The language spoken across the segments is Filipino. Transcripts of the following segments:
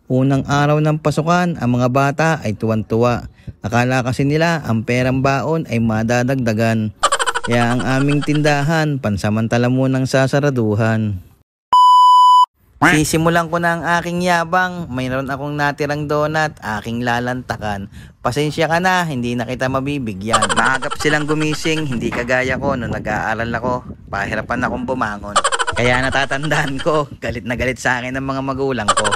Unang araw ng pasukan, ang mga bata ay tuwan-tuwa. Akala kasi nila ang perang baon ay madadagdagan. Kaya ang aming tindahan, pansamantala munang sasaraduhan. Sisimulan ko na ang aking yabang. Mayroon akong natirang donut, aking lalantakan. Pasensya ka na, hindi na kita mabibigyan. Maagap silang gumising, hindi kagaya ko nung nag-aaral ako. Pahirapan akong bumangon. Kaya natatandaan ko, galit na galit sa akin ng mga magulang ko.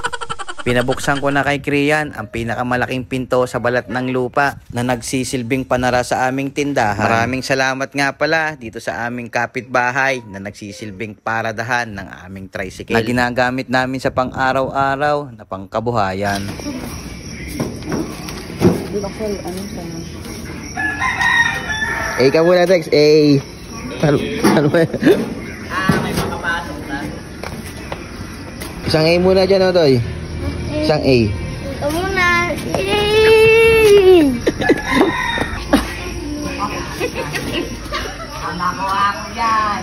Pinabuksan ko na kay Krian ang pinakamalaking pinto sa balat ng lupa na nagsisilbing panara sa aming tindahan. Maraming salamat nga pala dito sa aming kapitbahay na nagsisilbing paradahan ng aming tricycle na ginagamit namin sa pang-araw-araw na pangkabuhayan. Ikaw muna, Tex. Ano ba? May makapasok na. Isang A muna dyan, Otoy. Isang A. Ito muna. Nakuha ko dyan.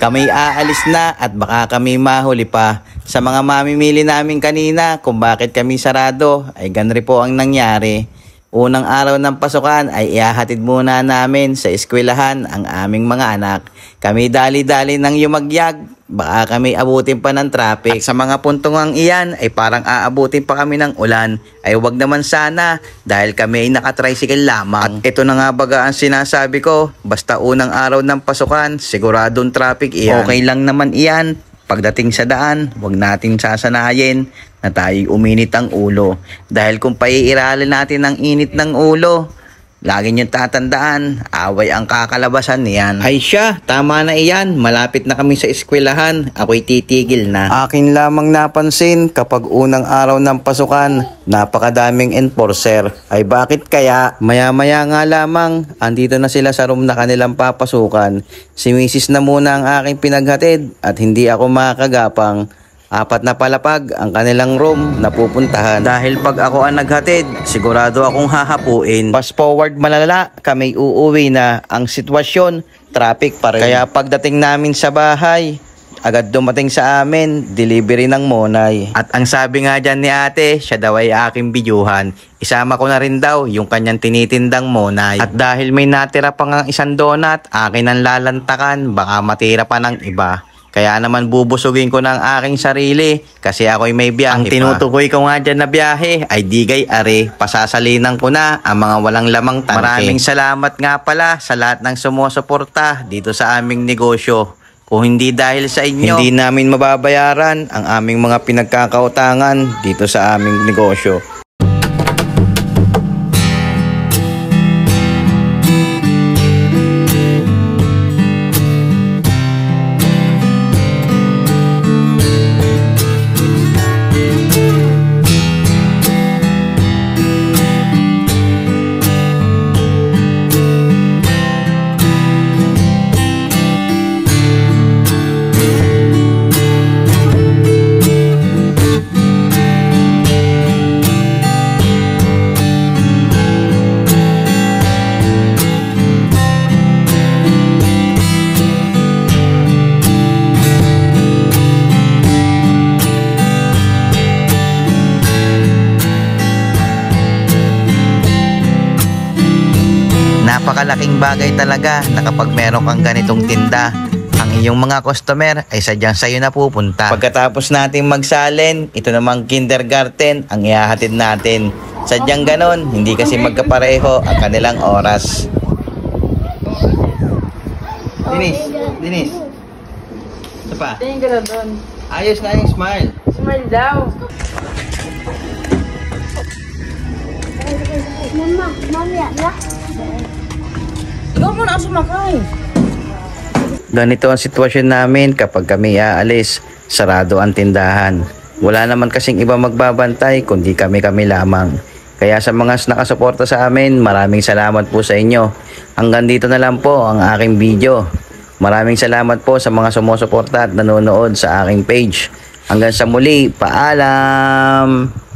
Kami aalis na at baka kami mahuli pa. Sa mga mamimili namin kanina kung bakit kami sarado ay ganri po ang nangyari. Unang araw ng pasukan ay ihahatid muna namin sa eskwelahan ang aming mga anak. Kami dali-dali ng yumagyag, baka kami abutin pa ng traffic. At sa mga puntungang iyan ay parang aabutin pa kami ng ulan. Ay wag naman sana dahil kami ay nakatricycle lamang. At ito na nga baga ang sinasabi ko, basta unang araw ng pasukan, siguradong traffic iyan. Okay lang naman iyan. Pagdating sa daan, wag natin sasanayin na tayo uminit ang ulo. Dahil kung paiiralin natin ang init ng ulo, lagi niyong tatandaan, away ang kakalabasan niyan. Ay siya, tama na iyan. Malapit na kami sa eskwelahan. Ako'y titigil na. Akin lamang napansin kapag unang araw ng pasukan, napakadaming enforcer. Ay bakit kaya? Maya-maya nga lamang, andito na sila sa room na kanilang papasukan. Si Mrs. na muna ang aking pinaghatid at hindi ako makakagapang. 4 na palapag ang kanilang room na pupuntahan. Dahil pag ako ang naghatid, sigurado akong hahapuin. Fast forward malala, kami uuwi na. Ang sitwasyon, traffic pa rin. Kaya pagdating namin sa bahay, agad dumating sa amin, delivery ng Monay. At ang sabi nga dyan ni ate, siya daw ay aking bidyuhan. Isama ko na rin daw yung kanyang tinitindang Monay. At dahil may natira pa ng isang donut, akin ang lalantakan, baka matira pa ng iba. Kaya naman bubusugin ko ng aking sarili kasi ako'y may biyahe. Ang tinutukoy ko nga dyan na biyahe ay digay are. Pasasalinan ko na ang mga walang lamang tangke. Maraming salamat nga pala sa lahat ng sumusuporta dito sa aming negosyo. Kung hindi dahil sa inyo, hindi namin mababayaran ang aming mga pinagkakautangan dito sa aming negosyo. Napakalaking bagay talaga na kapag meron kang ganitong tinda, ang iyong mga customer ay sadyang sa'yo na pupunta. Pagkatapos natin magsalin, ito namang kindergarten ang ihahatid natin. Sadyang ganon, hindi kasi magkapareho ang kanilang oras. Dinis. Ito pa. Tingin ka na doon. Ayos na yung smile. Smile daw. Mamaya na. Ikaw muna ang sumakay. Ganito ang sitwasyon namin kapag kami aalis, sarado ang tindahan. Wala naman kasing iba magbabantay kundi kami lamang. Kaya sa mga nakasuporta sa amin, maraming salamat po sa inyo. Hanggang dito na lang po ang aking video. Maraming salamat po sa mga sumusuporta at nanonood sa aking page. Hanggang sa muli, paalam!